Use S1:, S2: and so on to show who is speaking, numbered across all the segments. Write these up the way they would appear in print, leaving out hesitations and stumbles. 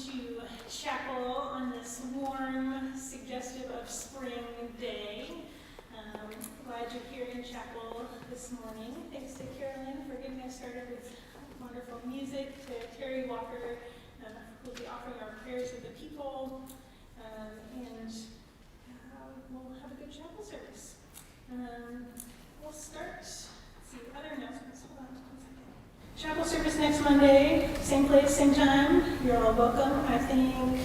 S1: to chapel on this warm, suggestive of spring day. Glad you're here in chapel this morning. Thanks to Carolyn for getting us started with wonderful music, to Terry Walker, who will be offering our prayers of the people, and we'll have a good chapel service. We'll start, let's see, other announcements. Hold on 1 second. Chapel service next Monday, same place, same time. You're all welcome. I think,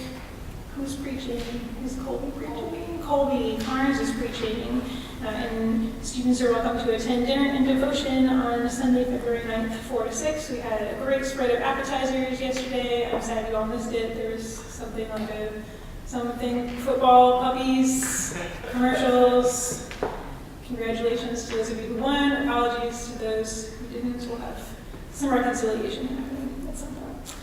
S1: who's preaching? Is Colby preaching? Colby Carnes is preaching, and students are welcome to attend dinner and devotion on Sunday, February 9th, 4 to 6. We had a great spread of appetizers yesterday. I'm sad you all missed it. There was something like something, football, puppies, commercials. Congratulations to those of you who won. Apologies to those who didn't. We'll have some reconciliation happening at some point.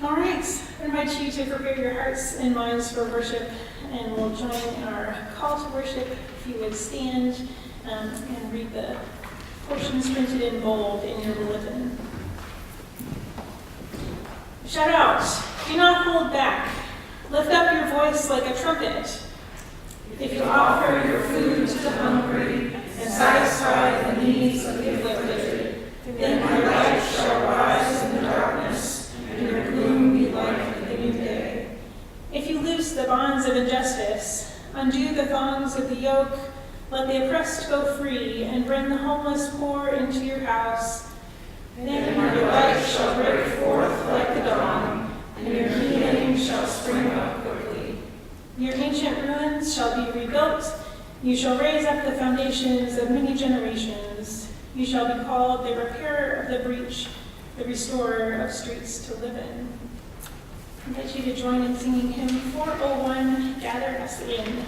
S1: All right, I invite you to prepare your hearts and minds for worship, and we'll join our call to worship. If you would stand and read the portions printed in bold in your bulletin. Shout out, do not hold back. Lift up your voice like a trumpet. If you offer your food to the hungry and satisfy the needs of the afflicted, then my light shall rise in the darkness, and your gloom be like the new day. If you loose the bonds of injustice, undo the thongs of the yoke, let the oppressed go free, and bring the homeless poor into your house, then your light shall break forth like the dawn, and your healing shall spring up quickly. Your ancient ruins shall be rebuilt. You shall raise up the foundations of many generations. You shall be called the repairer of the breach, the restorer of streets to live in. I invite you to join in singing hymn 401, Gather Us In.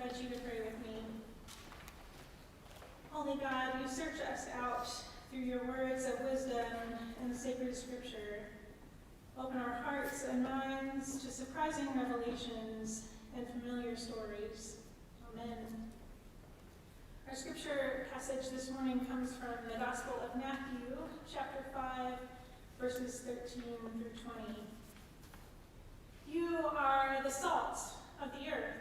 S1: invite you to pray with me. Holy God, you search us out through your words of wisdom in the sacred scripture. Open our hearts and minds to surprising revelations and familiar stories. Amen. Our scripture passage this morning comes from the Gospel of Matthew, chapter 5, verses 13 through 20. You are the salt of the earth.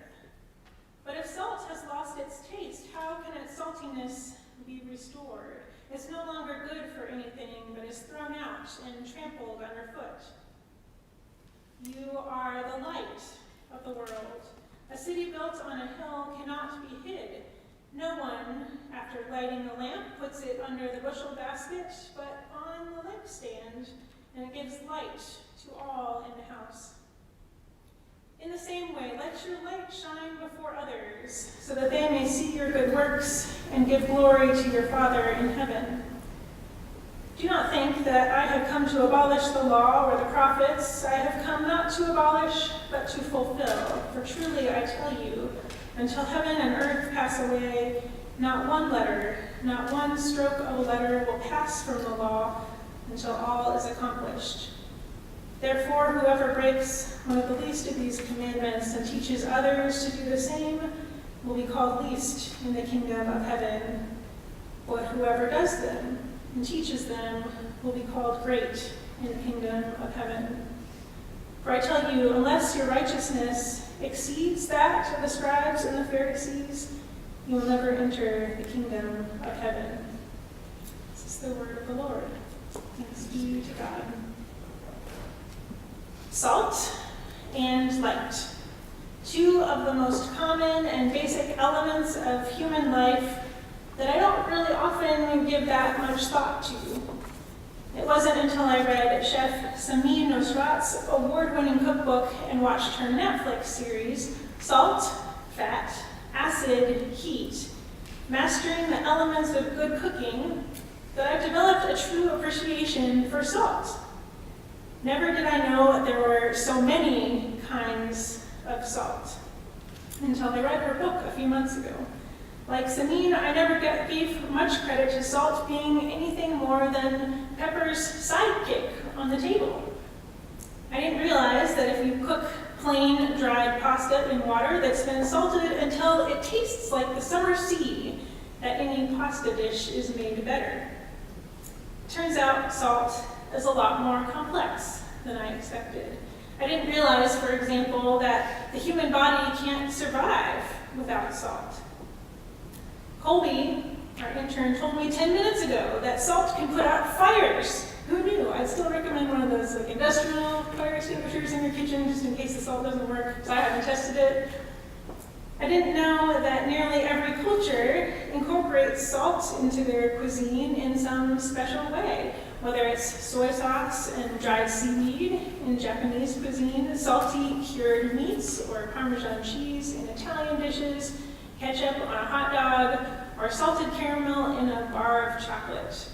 S1: But if salt has lost its taste, how can its saltiness be restored? It's no longer good for anything, but is thrown out and trampled underfoot. You are the light of the world. A city built on a hill cannot be hid. No one, after lighting a lamp, puts it under the bushel basket, but on the lampstand, and it gives light to all in the house. In the same way, let your light shine before others, so that they may see your good works and give glory to your Father in heaven. Do not think that I have come to abolish the law or the prophets. I have come not to abolish, but to fulfill. For truly I tell you, until heaven and earth pass away, not one letter, not one stroke of a letter will pass from the law until all is accomplished. Therefore, whoever breaks one of the least of these commandments and teaches others to do the same will be called least in the kingdom of heaven. But whoever does them and teaches them will be called great in the kingdom of heaven. For I tell you, unless your righteousness exceeds that of the scribes and the Pharisees, you will never enter the kingdom of heaven. This is the word of the Lord. Thanks be to God. Salt and light, two of the most common and basic elements of human life that I don't really often give that much thought to. It wasn't until I read Chef Samin Nosrat's award-winning cookbook and watched her Netflix series, Salt, Fat, Acid, Heat, Mastering the Elements of Good Cooking, that I've developed a true appreciation for salt. Never did I know there were so many kinds of salt until I read her book a few months ago. Like Samin, I never gave much credit to salt being anything more than pepper's sidekick on the table. I didn't realize that if you cook plain dried pasta in water that's been salted until it tastes like the summer sea, that any pasta dish is made better. Turns out salt is a lot more complex than I expected. I didn't realize, for example, that the human body can't survive without salt. Colby, our intern, told me 10 minutes ago that salt can put out fires. Who knew? I'd still recommend one of those industrial fire extinguishers in your kitchen just in case the salt doesn't work, because I haven't tested it. I didn't know that nearly every culture incorporates salt into their cuisine in some special way, whether it's soy sauce and dried seaweed in Japanese cuisine, salty cured meats or Parmesan cheese in Italian dishes, ketchup on a hot dog, or salted caramel in a bar of chocolate.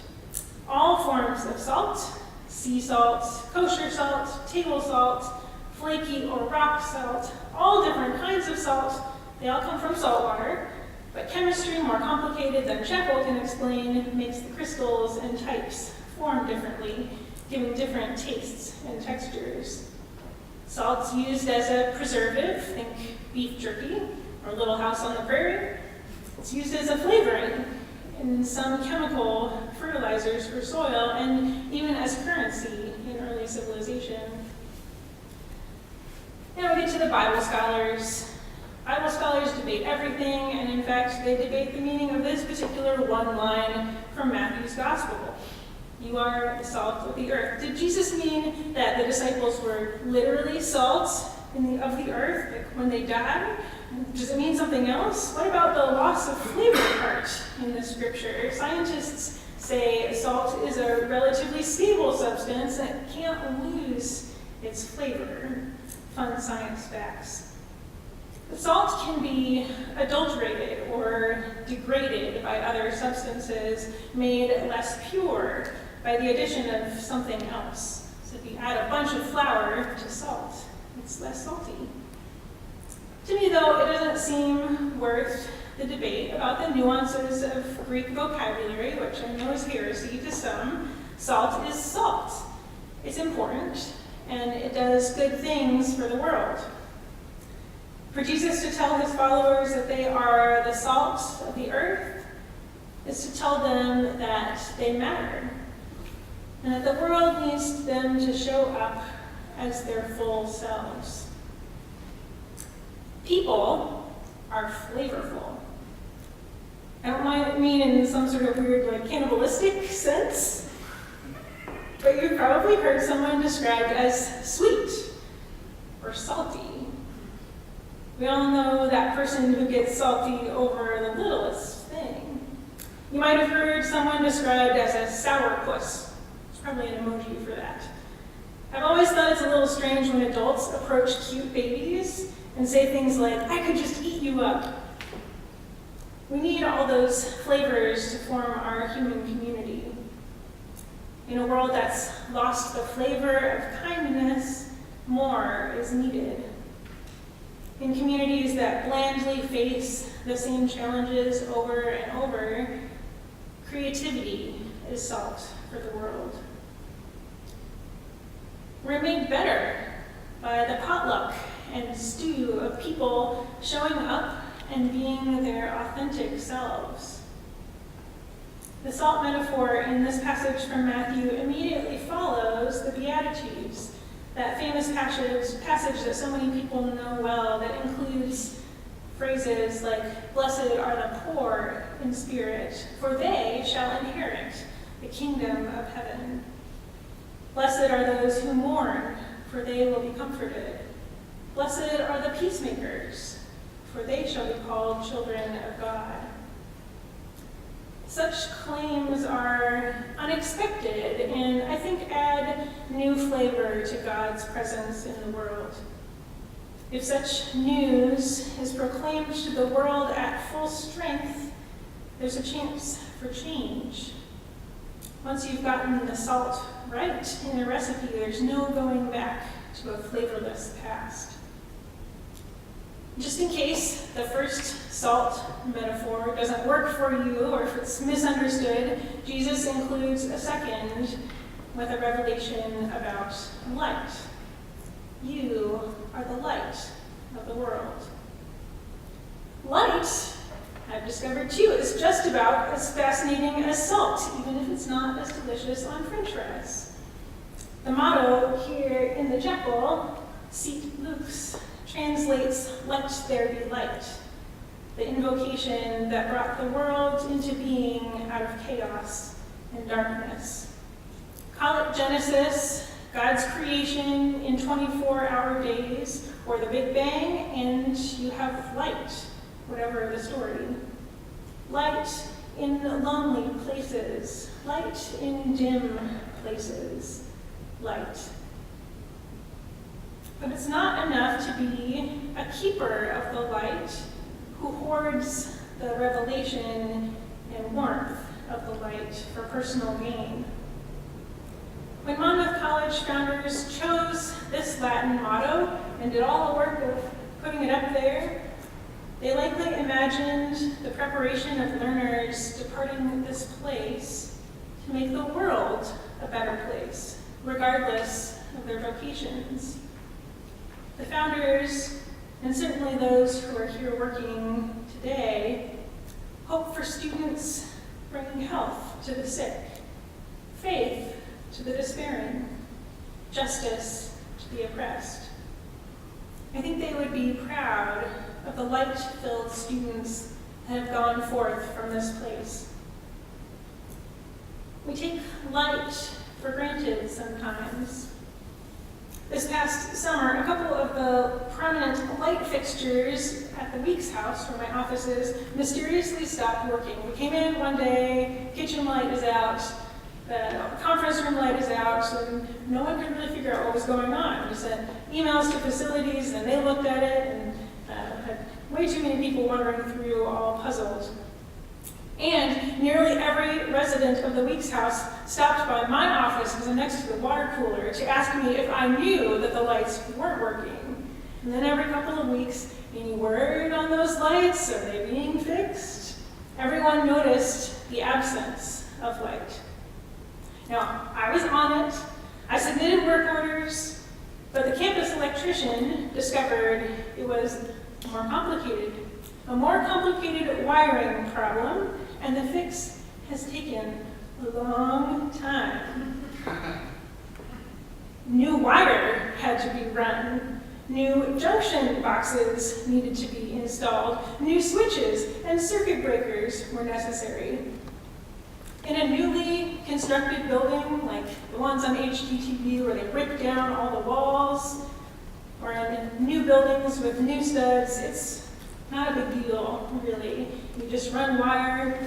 S1: All forms of salt, sea salt, kosher salt, table salt, flaky or rock salt, all different kinds of salt, they all come from salt water, but chemistry, more complicated than Chapel can explain, makes the crystals and types form differently, giving different tastes and textures. Salt's used as a preservative, think beef jerky, or Little House on the Prairie. It's used as a flavoring in some chemical fertilizers for soil, and even as currency in early civilization. Now we get to the Bible scholars. Bible scholars debate everything, and in fact, they debate the meaning of this particular one line from Matthew's Gospel. You are the salt of the earth. Did Jesus mean that the disciples were literally salt of the earth, like when they died? Does it mean something else? What about the loss of flavor part in the scripture? Scientists say salt is a relatively stable substance that can't lose its flavor. Fun science facts. Salt can be adulterated or degraded by other substances, made less pure by the addition of something else. So if you add a bunch of flour to salt, it's less salty. To me, though, it doesn't it seem worth the debate about the nuances of Greek vocabulary, which I know is heresy to some. Salt is salt. It's important, and it does good things for the world. For Jesus to tell his followers that they are the salt of the earth is to tell them that they matter, and that the world needs them to show up as their full selves. People are flavorful. I don't mean in some sort of weird, cannibalistic sense, but you've probably heard someone described as sweet or salty. We all know that person who gets salty over the littlest thing. You might have heard someone described as a sourpuss. There's probably an emoji for that. I've always thought it's a little strange when adults approach cute babies and say things like, "I could just eat you up." We need all those flavors to form our human community. In a world that's lost the flavor of kindness, more is needed. In communities that blandly face the same challenges over and over, creativity is salt for the world. We're made better by the potluck and stew of people showing up and being their authentic selves. The salt metaphor in this passage from Matthew immediately follows the Beatitudes, that famous passage that so many people know well, that includes phrases like, "Blessed are the poor in spirit, for they shall inherit the kingdom of heaven. Blessed are those who mourn, for they will be comforted. Blessed are the peacemakers, for they shall be called children of God." Such claims are unexpected and I think add new flavor to God's presence in the world. If such news is proclaimed to the world at full strength, there's a chance for change. Once you've gotten the salt right in a recipe, there's no going back to a flavorless past. Just in case the first salt metaphor doesn't work for you or if it's misunderstood, Jesus includes a second with a revelation about light. You are the light of the world. Light, I've discovered too, is just about as fascinating as salt, even if it's not as delicious on French fries. The motto here in the chapel, Sit Lux, translates, "Let there be light," the invocation that brought the world into being out of chaos and darkness. Call it Genesis, God's creation in 24-hour days, or the Big Bang, and you have light, whatever the story. Light in lonely places, light in dim places, light. But it's not enough to be a keeper of the light who hoards the revelation and warmth of the light for personal gain. When Monmouth College founders chose this Latin motto and did all the work of putting it up there, they likely imagined the preparation of learners departing this place to make the world a better place, regardless of their vocations. The founders, and certainly those who are here working today, hope for students bringing health to the sick, faith to the despairing, justice to the oppressed. I think they would be proud of the light-filled students that have gone forth from this place. We take light for granted sometimes. This past summer, a couple of the prominent light fixtures at the Weeks house, where my office is, mysteriously stopped working. We came in one day, kitchen light is out, the conference room light is out, so no one could really figure out what was going on. We sent emails to facilities, and they looked at it, and had way too many people wandering through, all puzzled. And nearly every resident of the Weeks house stopped by my office, because I'm next to the water cooler, to ask me if I knew that the lights weren't working. And then every couple of weeks, any word on those those lights? Are they being fixed? Everyone noticed the absence of light. Now, I was on it. I submitted work orders, but the campus electrician discovered it was more complicated. A more complicated wiring problem, and the fix has taken a long time. New wire had to be run. New junction boxes needed to be installed. New switches and circuit breakers were necessary. In a newly constructed building, like the ones on HGTV where they break down all the walls, or in new buildings with new studs, it's not a big deal, really. You just run wire.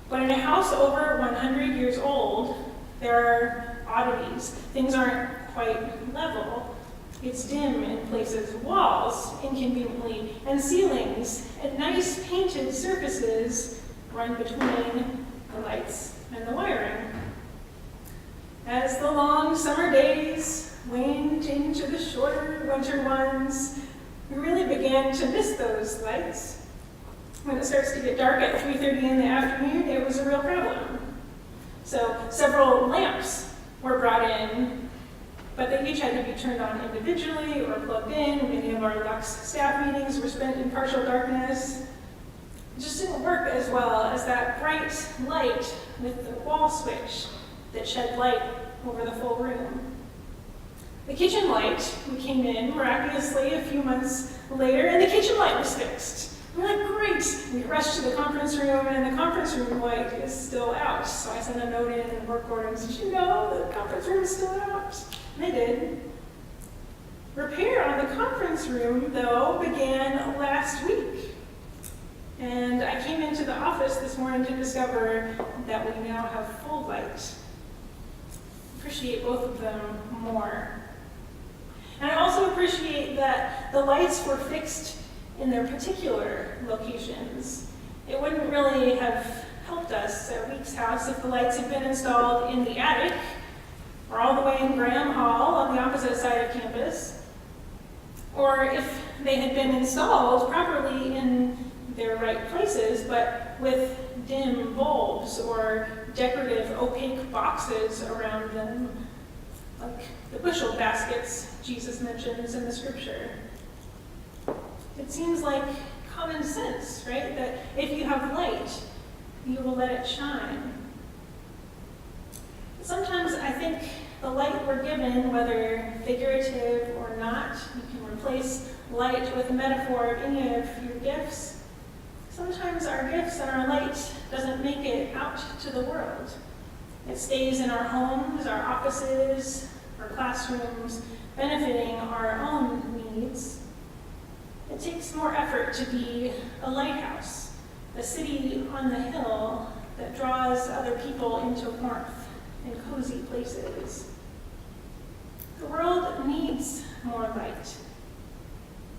S1: But in a house over 100 years old, there are oddities. Things aren't quite level. It's dim in places, walls inconveniently, and ceilings, and nice painted surfaces run between the lights and the wiring. As the long summer days waned into the shorter winter ones, we really began to miss those lights. When it starts to get dark at 3:30 in the afternoon, it was a real problem. So several lamps were brought in, but they each had to be turned on individually or plugged in. Many of our Lux staff meetings were spent in partial darkness. It just didn't work as well as that bright light with the wall switch that shed light over the full room. The kitchen light, we came in miraculously a few months later, and the kitchen light was fixed. We're like, great! We rushed to the conference room, and the conference room light is still out. So I sent a note in and work order and said, did you know the conference room is still out? And they did. Repair on the conference room, though, began last week. And I came into the office this morning to discover that we now have full light. Appreciate both of them more. And I also appreciate that the lights were fixed in their particular locations. It wouldn't really have helped us at Weeks House if the lights had been installed in the attic or all the way in Graham Hall on the opposite side of campus, or if they had been installed properly in their right places, but with dim bulbs or decorative opaque boxes around them, like the bushel baskets Jesus mentions in the scripture. It seems like common sense, right? That if you have light, you will let it shine. Sometimes I think the light we're given, whether figurative or not, you can replace light with a metaphor of any of your gifts. Sometimes our gifts and our light doesn't make it out to the world. It stays in our homes, our offices, our classrooms, benefiting our own needs. It takes more effort to be a lighthouse, a city on the hill that draws other people into warmth and cozy places. The world needs more light.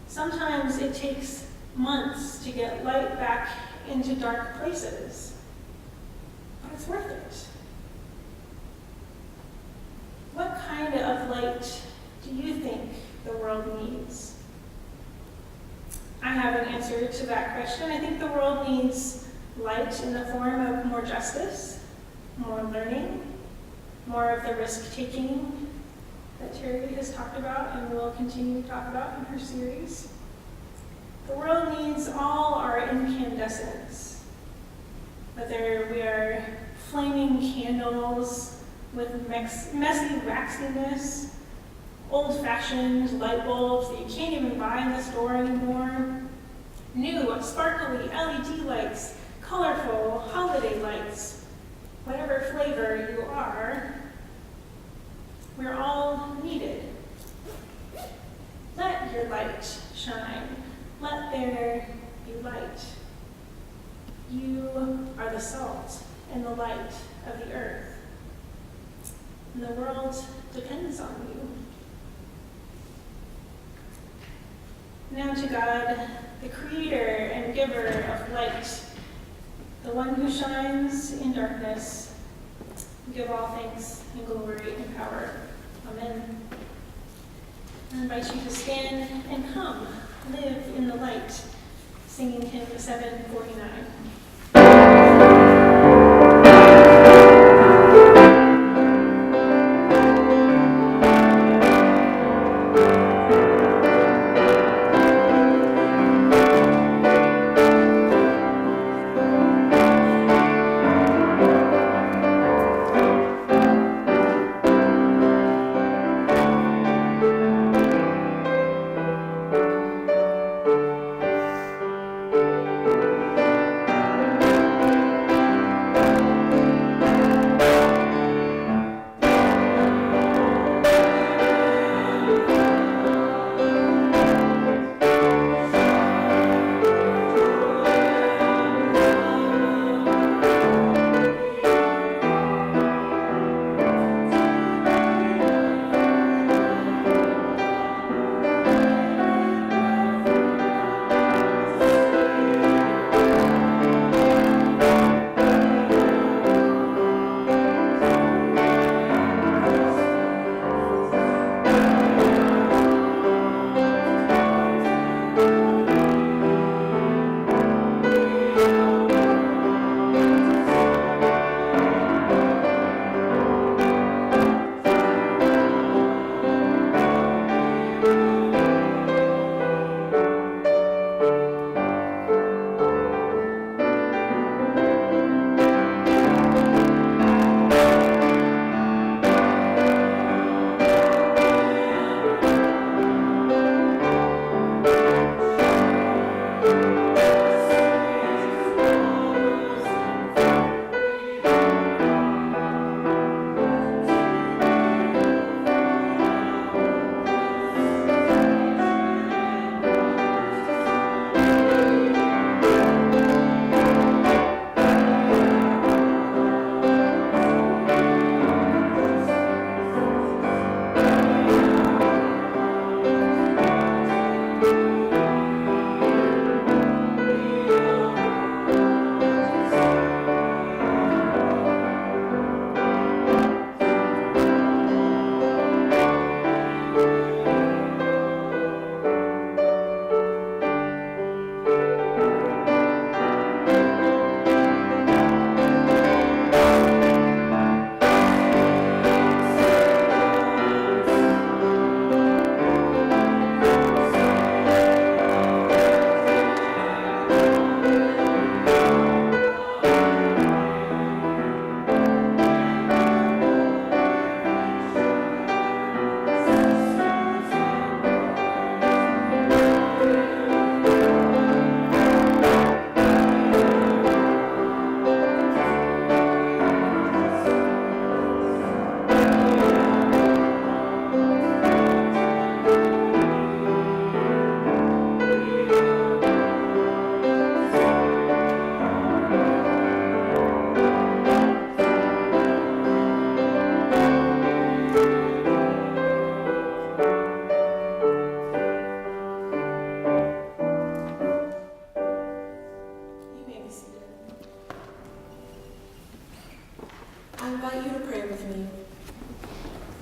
S1: Sometimes it takes months to get light back into dark places, but it's worth it. What kind of light do you think the world needs? I have an answer to that question. I think the world needs light in the form of more justice, more learning, more of the risk-taking that Terry has talked about and will continue to talk about in her series. The world needs all our incandescence, whether we are flaming candles with messy waxiness, old-fashioned light bulbs that you can't even buy in the store anymore, new sparkly LED lights, colorful holiday lights, whatever flavor you are, we're all needed. Let your light shine. Let there be light. You are the salt and the light of the earth. And the world depends on you. Now to God, the creator and giver of light, the one who shines in darkness, give all thanks and glory and power. Amen. I invite you to stand and come, live in the light singing hymn 749.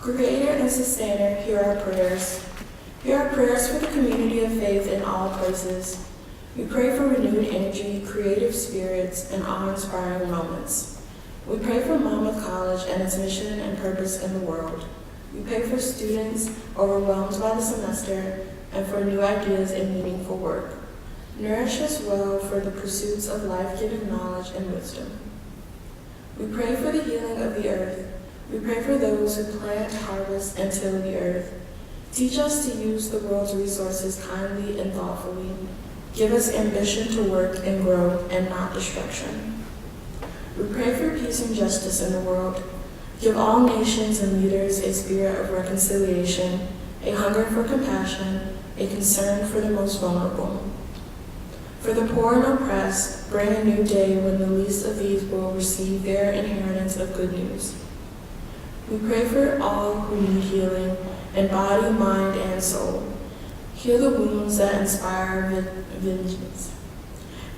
S2: Creator and Sustainer, hear our prayers. Hear our prayers for the community of faith in all places. We pray for renewed energy, creative spirits, and awe-inspiring moments. We pray for Monmouth College and its mission and purpose in the world. We pray for students overwhelmed by the semester and for new ideas and meaningful work. Nourish us well for the pursuits of life-giving knowledge and wisdom. We pray for the healing of the earth. We pray for those who plant, harvest, and till the earth. Teach us to use the world's resources kindly and thoughtfully. Give us ambition to work and grow and not destruction. We pray for peace and justice in the world. Give all nations and leaders a spirit of reconciliation, a hunger for compassion, a concern for the most vulnerable. For the poor and oppressed, bring a new day when the least of these will receive their inheritance of good news. We pray for all who need healing in body, mind, and soul. Heal the wounds that inspire vengeance.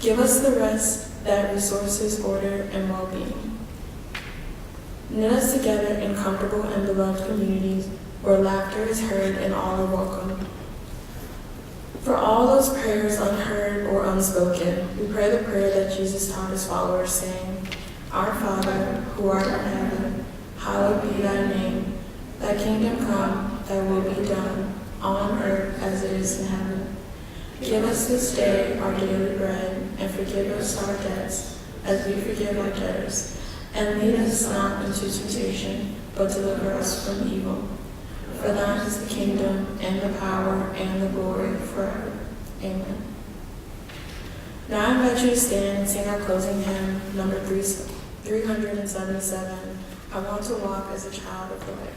S2: Give us the rest that resources order and well-being. Knit us together in comfortable and beloved communities where laughter is heard and all are welcome. For all those prayers unheard or unspoken, we pray the prayer that Jesus taught his followers, saying, Our Father, who art in heaven, hallowed be thy name. Thy kingdom come, thy will be done, on earth as it is in heaven. Give us this day our daily bread, and forgive us our debts, as we forgive our debtors. And lead us not into temptation, but deliver us from evil. For thine is the kingdom, and the power, and the glory forever. Amen. Now I invite you to stand and sing our closing hymn, number 377, I Want to Walk as a Child of the Light.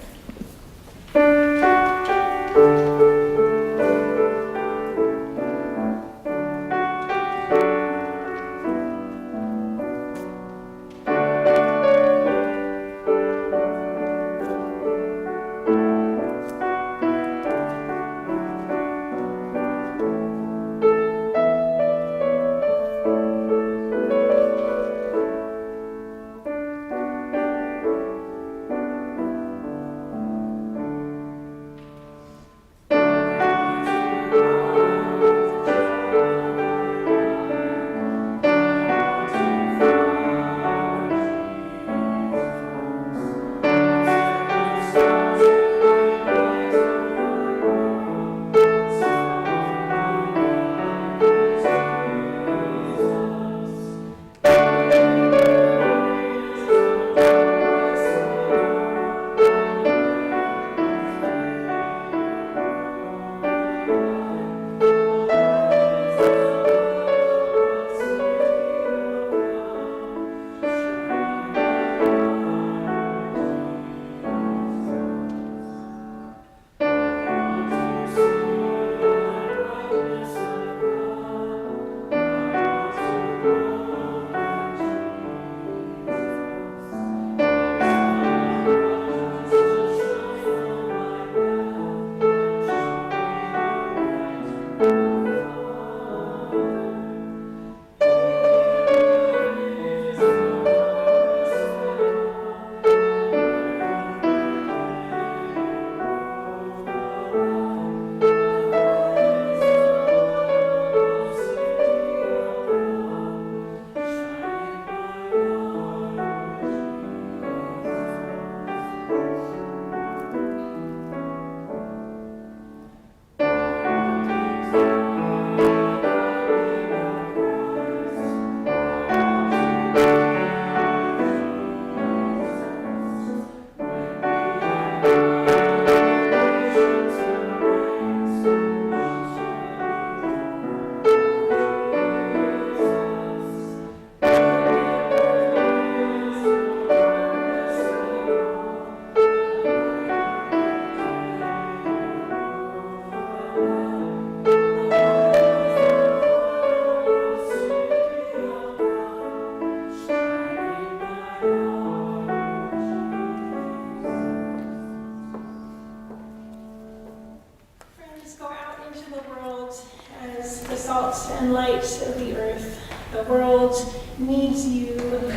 S1: And light of the earth. The world needs you.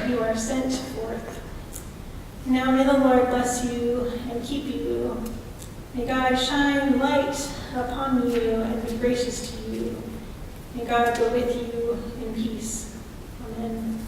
S1: You are sent forth. Now may the Lord bless you and keep you. May God shine light upon you and be gracious to you. May God go with you in peace. Amen.